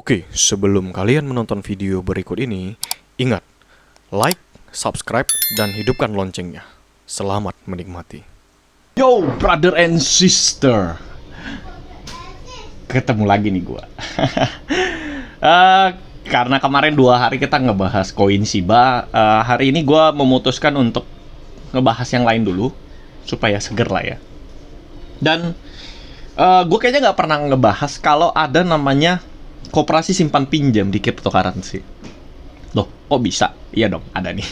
Oke, sebelum kalian menonton video berikut ini, ingat, like, subscribe, dan hidupkan loncengnya. Selamat menikmati. Yo, brother and sister. Ketemu lagi nih gua. Eh, karena kemarin 2 hari kita ngebahas koin Shiba, hari ini gua memutuskan untuk ngebahas yang lain dulu supaya seger lah ya. Dan gue kayaknya nggak pernah ngebahas kalau ada namanya koperasi simpan pinjam di cryptocurrency. Loh, kok bisa? Iya dong, ada nih.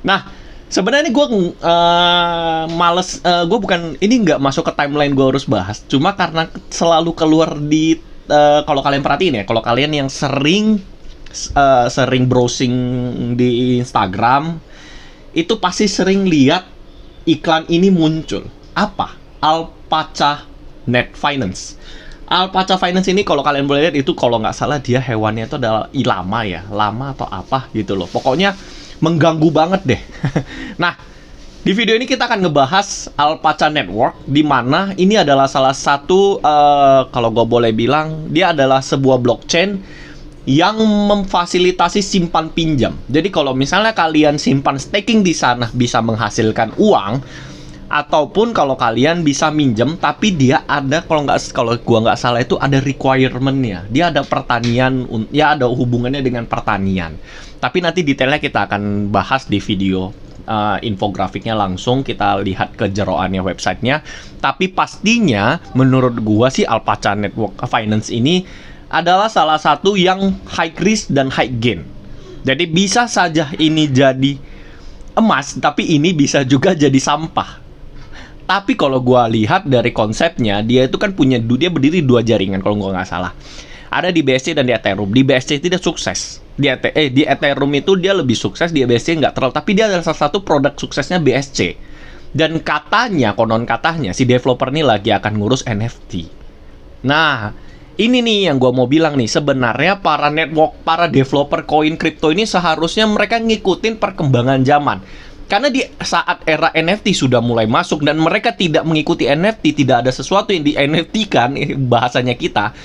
Nah, sebenarnya gue males, gue bukan, ini nggak masuk ke timeline gue harus bahas. Cuma karena selalu keluar di, kalau kalian perhatiin ya, kalau kalian yang sering browsing di Instagram, itu pasti sering lihat iklan ini muncul. Apa? Alpaca Net Finance. Alpaca Finance ini kalau kalian boleh lihat itu kalau nggak salah dia hewannya itu adalah ilama ya, lama atau apa gitu loh. Pokoknya mengganggu banget deh. Nah, di video ini kita akan ngebahas Alpaca Network, di mana ini adalah salah satu kalau gue boleh bilang dia adalah sebuah blockchain yang memfasilitasi simpan pinjam. Jadi kalau misalnya kalian simpan staking di sana bisa menghasilkan uang, ataupun kalau kalian bisa minjem tapi dia ada, kalau gua nggak salah itu ada requirement-nya. Dia ada pertanian, ya ada hubungannya dengan pertanian. Tapi nanti detailnya kita akan bahas di video infografiknya, langsung kita lihat ke jeroannya websitenya. Tapi pastinya menurut gua sih Alpaca Network Finance ini adalah salah satu yang high risk dan high gain. Jadi bisa saja ini jadi emas, tapi ini bisa juga jadi sampah. Tapi kalau gue lihat dari konsepnya, dia itu kan dia berdiri 2 jaringan kalau gue nggak salah. Ada di BSC dan di Ethereum. Di BSC tidak sukses. Di Ethereum itu dia lebih sukses, di BSC nggak terlalu. Tapi dia adalah salah satu produk suksesnya BSC. Dan katanya, konon katanya, si developer ini lagi akan ngurus NFT. Nah, ini nih yang gue mau bilang nih. Sebenarnya para developer koin kripto ini seharusnya mereka ngikutin perkembangan zaman. Karena di saat era NFT sudah mulai masuk dan mereka tidak mengikuti NFT, tidak ada sesuatu yang di NFT kan, bahasanya kita,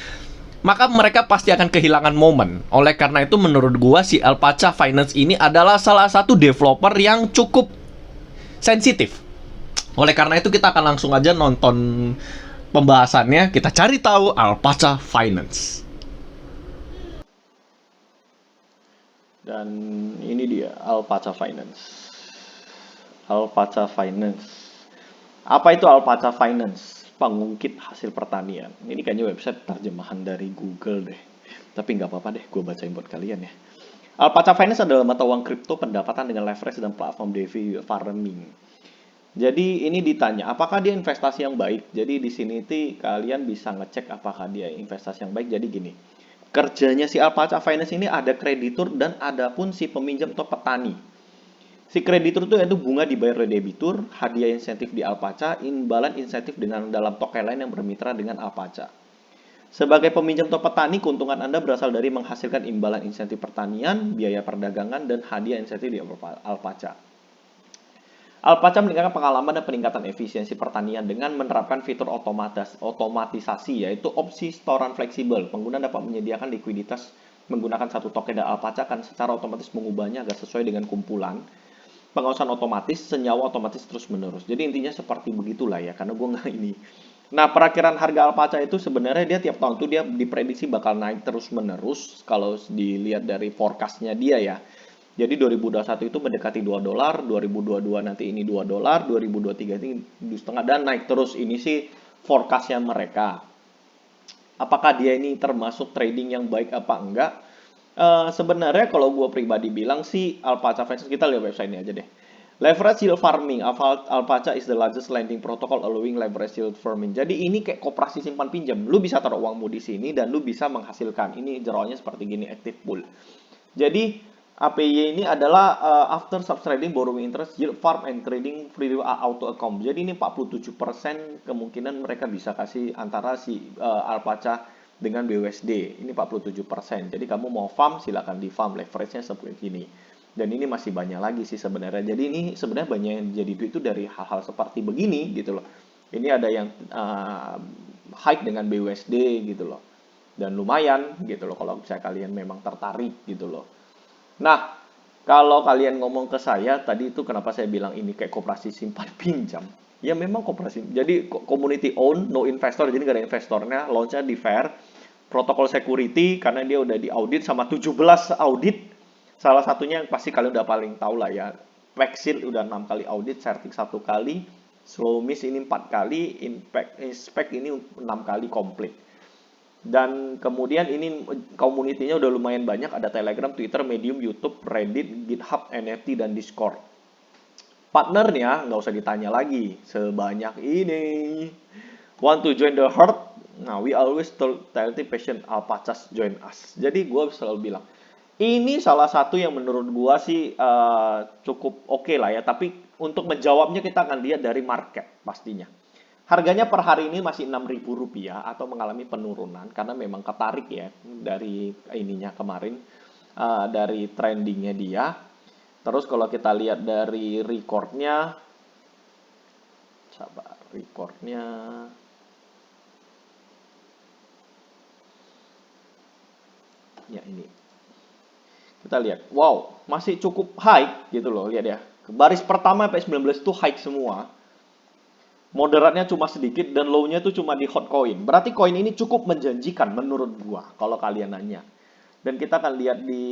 maka mereka pasti akan kehilangan momen. Oleh karena itu menurut gua si Alpaca Finance ini adalah salah satu developer yang cukup sensitif. Oleh karena itu kita akan langsung aja nonton pembahasannya, kita cari tahu Alpaca Finance. Dan ini dia Alpaca Finance. Alpaca Finance. Apa itu Alpaca Finance? Pengungkit hasil pertanian. Ini kayaknya website terjemahan dari Google deh. Tapi nggak apa-apa deh, gue bacain buat kalian ya. Alpaca Finance adalah mata uang kripto pendapatan dengan leverage dan platform DeFi farming. Jadi ini ditanya, apakah dia investasi yang baik? Jadi di sini kalian bisa ngecek apakah dia investasi yang baik. Jadi gini, kerjanya si Alpaca Finance ini ada kreditur dan ada pun si peminjam atau petani. Si kreditur itu yaitu bunga dibayar oleh debitur, hadiah insentif di Alpaca, imbalan insentif dengan dalam token lain yang bermitra dengan Alpaca. Sebagai peminjam atau petani, keuntungan Anda berasal dari menghasilkan imbalan insentif pertanian, biaya perdagangan, dan hadiah insentif di Alpaca. Alpaca meningkatkan pengalaman dan peningkatan efisiensi pertanian dengan menerapkan fitur otomatisasi, yaitu opsi setoran fleksibel. Pengguna dapat menyediakan likuiditas menggunakan satu token dan Alpaca akan secara otomatis mengubahnya agar sesuai dengan kumpulan. Pengawasan otomatis, senyawa otomatis terus-menerus. Jadi intinya seperti begitulah ya, karena gue nggak ini. Nah, perakhiran harga Alpaca itu sebenarnya dia tiap tahun tuh dia diprediksi bakal naik terus-menerus kalau dilihat dari forecast-nya dia ya. Jadi 2021 itu mendekati $2, 2022 nanti ini $2, 2023 ini 2,5 dan naik terus. Ini sih forecast-nya mereka. Apakah dia ini termasuk trading yang baik apa enggak? Sebenarnya kalau gue pribadi bilang sih Alpaca Finance, kita lihat website-nya aja deh. Leverage yield farming, Alpaca is the largest lending protocol allowing leverage yield farming. Jadi ini kayak koperasi simpan pinjam. Lu bisa taruh uangmu di sini dan lu bisa menghasilkan. Ini jeroannya seperti gini, active pool. Jadi APY ini adalah after subtrading, borrowing interest, yield farm and trading free auto account. Jadi ini 47% kemungkinan mereka bisa kasih antara si Alpaca dengan BUSD. Ini 47%. Jadi kamu mau farm, silakan di farm. Leverage-nya seperti ini. Dan ini masih banyak lagi sih sebenarnya. Jadi ini sebenarnya banyak yang jadi duit itu dari hal-hal seperti begini gitu loh. Ini ada yang hike dengan BUSD gitu loh. Dan lumayan gitu loh kalau misalnya kalian memang tertarik gitu loh. Nah, kalau kalian ngomong ke saya tadi itu kenapa saya bilang ini kayak koperasi simpan pinjam. Ya memang koperasi. Jadi community own, no investor, jadi nggak ada investornya, launch-nya di Fair. Protokol security karena dia udah diaudit sama 17 audit. Salah satunya yang pasti kalian udah paling tahu lah ya. Pexil udah 6 kali audit, Certik 1 kali, Slow Miss ini 4 kali, Inspect ini 6 kali komplit. Dan kemudian ini community-nya udah lumayan banyak, ada Telegram, Twitter, Medium, YouTube, Reddit, GitHub, NFT, dan Discord. Partnernya nggak usah ditanya lagi, sebanyak ini. Want to join the herd? Nah, we always tell the patient Alpacas join us. Jadi gue selalu bilang, ini salah satu yang menurut gue sih cukup oke lah ya. Tapi untuk menjawabnya kita akan lihat dari market pastinya. Harganya per hari ini masih Rp6.000 atau mengalami penurunan karena memang ketarik ya dari ininya kemarin, dari trendingnya dia. Terus kalau kita lihat dari recordnya, coba recordnya. Ya ini. Kita lihat, wow, masih cukup high gitu loh, lihat ya. Baris pertama sampai 19 itu high semua. Moderatnya cuma sedikit dan low-nya itu cuma di hot coin. Berarti koin ini cukup menjanjikan menurut gua kalau kalian nanya. Dan kita akan lihat di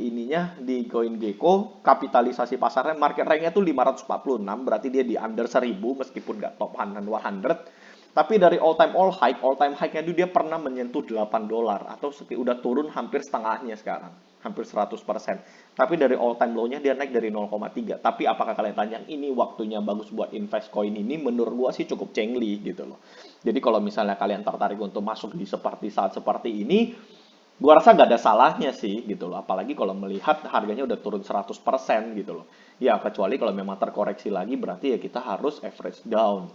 ininya di CoinGecko, kapitalisasi pasarnya, market rank-nya tuh 546, berarti dia di under 1000 meskipun nggak top 100. Tapi dari all time high-nya itu dia pernah menyentuh $8 atau udah turun hampir setengahnya sekarang, hampir 100%. Tapi dari all time low-nya dia naik dari 0,3. Tapi apakah kalian tanya ini waktunya bagus buat invest koin ini? Menurut gua sih cukup cengli gitu loh. Jadi kalau misalnya kalian tertarik untuk masuk di saat seperti ini, gua rasa nggak ada salahnya sih gitu loh. Apalagi kalau melihat harganya udah turun 100% gitu loh. Ya kecuali kalau memang terkoreksi lagi berarti ya kita harus average down.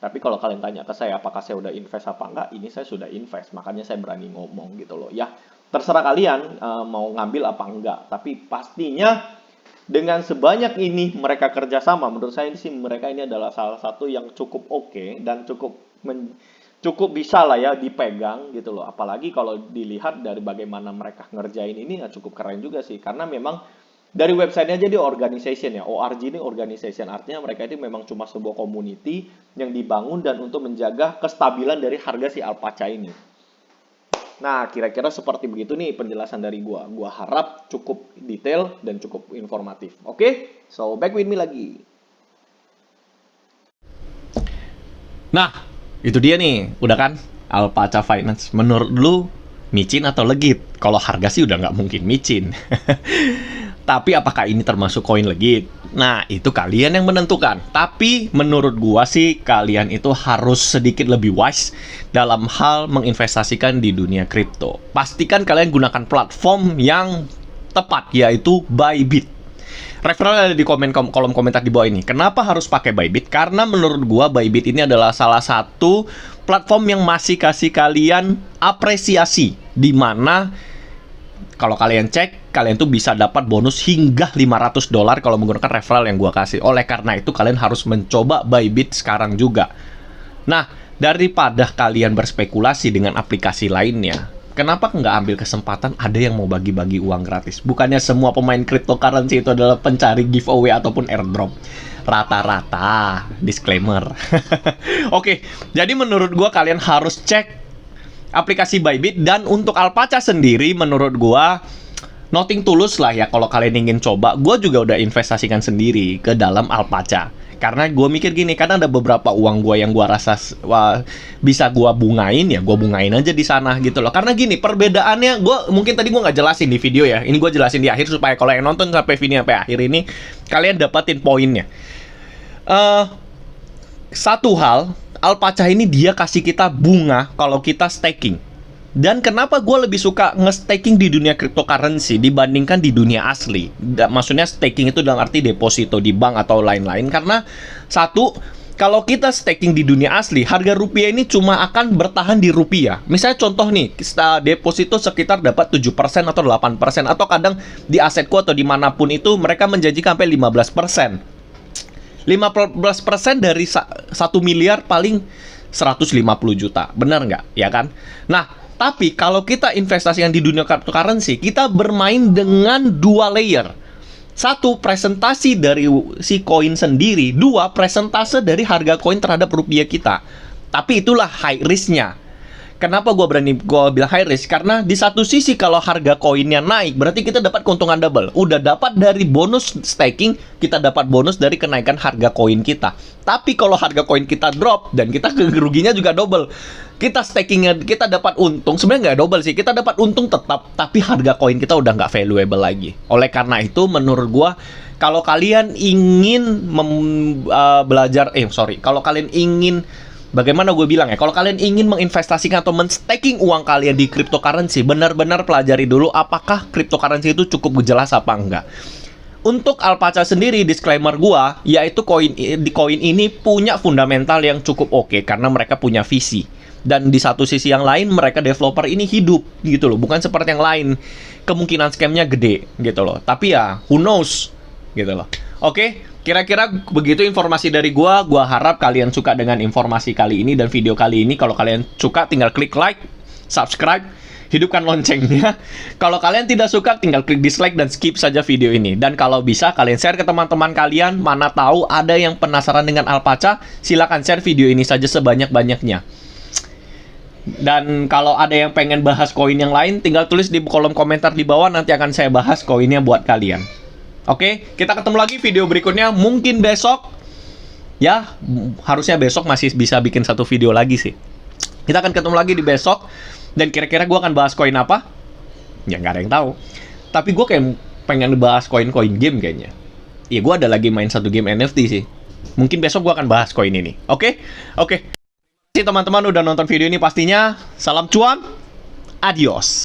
Tapi kalau kalian tanya ke saya apakah saya udah invest apa enggak, ini saya sudah invest, makanya saya berani ngomong gitu loh. Ya, terserah kalian mau ngambil apa enggak. Tapi pastinya dengan sebanyak ini mereka kerjasama, menurut saya sih mereka ini adalah salah satu yang cukup oke dan cukup bisa lah ya dipegang gitu loh. Apalagi kalau dilihat dari bagaimana mereka ngerjain ini ya cukup keren juga sih. Karena memang dari websitenya aja dia organization ya, ORG ini organization, artinya mereka itu memang cuma sebuah community yang dibangun dan untuk menjaga kestabilan dari harga si Alpaca ini. Nah, kira-kira seperti begitu nih penjelasan dari gua. Gua harap cukup detail dan cukup informatif. Oke? So, back with me lagi. Nah, itu dia nih, udah kan Alpaca Finance. Menurut lu micin atau legit? Kalau harga sih udah nggak mungkin micin. Tapi apakah ini termasuk koin legit? Nah, itu kalian yang menentukan. Tapi menurut gua sih kalian itu harus sedikit lebih wise dalam hal menginvestasikan di dunia kripto. Pastikan kalian gunakan platform yang tepat, yaitu Bybit. Referral ada di kolom komentar di bawah ini. Kenapa harus pakai Bybit? Karena menurut gua Bybit ini adalah salah satu platform yang masih kasih kalian apresiasi, di mana kalau kalian cek, kalian tuh bisa dapat bonus hingga $500 kalau menggunakan referral yang gua kasih. Oleh karena itu, kalian harus mencoba Bybit sekarang juga. Nah, daripada kalian berspekulasi dengan aplikasi lainnya, kenapa nggak ambil kesempatan ada yang mau bagi-bagi uang gratis? Bukannya semua pemain cryptocurrency itu adalah pencari giveaway ataupun airdrop. Rata-rata, disclaimer. Oke, jadi menurut gua kalian harus cek aplikasi Bybit. Dan untuk Alpaca sendiri menurut gua nothing tulus lah ya kalau kalian ingin coba. Gua juga udah investasikan sendiri ke dalam Alpaca. Karena gue mikir gini, karena ada beberapa uang gue yang gue rasa bisa gue bungain, ya gue bungain aja di sana gitu loh. Karena gini, perbedaannya mungkin tadi gue nggak jelasin di video ya. Ini gue jelasin di akhir supaya kalau yang nonton sampai video sampai akhir ini kalian dapatin poinnya. Satu hal, Alpaca ini dia kasih kita bunga kalau kita staking. Dan kenapa gue lebih suka nge-staking di dunia cryptocurrency dibandingkan di dunia asli? Maksudnya staking itu dalam arti deposito di bank atau lain-lain. Karena satu, kalau kita staking di dunia asli, harga rupiah ini cuma akan bertahan di rupiah. Misalnya contoh nih, deposito sekitar dapat 7% atau 8%. Atau kadang di asetku atau dimanapun itu mereka menjanjikan sampai 15%. 15% dari 1 miliar paling 150 juta. Benar nggak? Ya kan? Nah, Tapi kalau kita investasikan di dunia cryptocurrency, kita bermain dengan dua layer. Satu, presentasi dari si koin sendiri. Dua, presentase dari harga koin terhadap rupiah kita. Tapi itulah high risk-nya. Kenapa gue bilang high risk? Karena di satu sisi kalau harga koinnya naik, berarti kita dapat keuntungan double. Udah dapat dari bonus staking, kita dapat bonus dari kenaikan harga koin kita. Tapi kalau harga koin kita drop, dan kita keruginya juga double. Kita stakingnya, kita dapat untung, sebenarnya nggak double sih, kita dapat untung tetap, tapi harga koin kita udah nggak valuable lagi. Oleh karena itu, menurut gue, kalau kalian ingin kalau kalian ingin, bagaimana gue bilang ya, kalau kalian ingin menginvestasikan atau men-staking uang kalian di cryptocurrency, benar-benar pelajari dulu apakah cryptocurrency itu cukup jelas apa enggak. Untuk Alpaca sendiri, disclaimer gua, yaitu koin ini punya fundamental yang cukup oke karena mereka punya visi. Dan di satu sisi yang lain, mereka developer ini hidup gitu loh, bukan seperti yang lain. Kemungkinan scamnya gede gitu loh. Tapi ya, who knows gitu loh. Oke, kira-kira begitu informasi dari gua. Gua harap kalian suka dengan informasi kali ini dan video kali ini. Kalau kalian suka, tinggal klik like, subscribe, hidupkan loncengnya. Kalau kalian tidak suka, tinggal klik dislike dan skip saja video ini. Dan kalau bisa, kalian share ke teman-teman kalian. Mana tahu ada yang penasaran dengan Alpaca, silakan share video ini saja sebanyak-banyaknya. Dan kalau ada yang pengen bahas koin yang lain, tinggal tulis di kolom komentar di bawah. Nanti akan saya bahas koinnya buat kalian. Oke, kita ketemu lagi video berikutnya. Mungkin besok. Ya, harusnya besok masih bisa bikin satu video lagi sih. Kita akan ketemu lagi di besok. Dan kira-kira gue akan bahas koin apa? Ya nggak ada yang tahu. Tapi gue kayak pengen bahas koin-koin game kayaknya. Ya gue ada lagi main satu game NFT sih. Mungkin besok gue akan bahas koin ini. Oke? Terima kasih teman-teman udah nonton video ini pastinya. Salam cuan. Adios.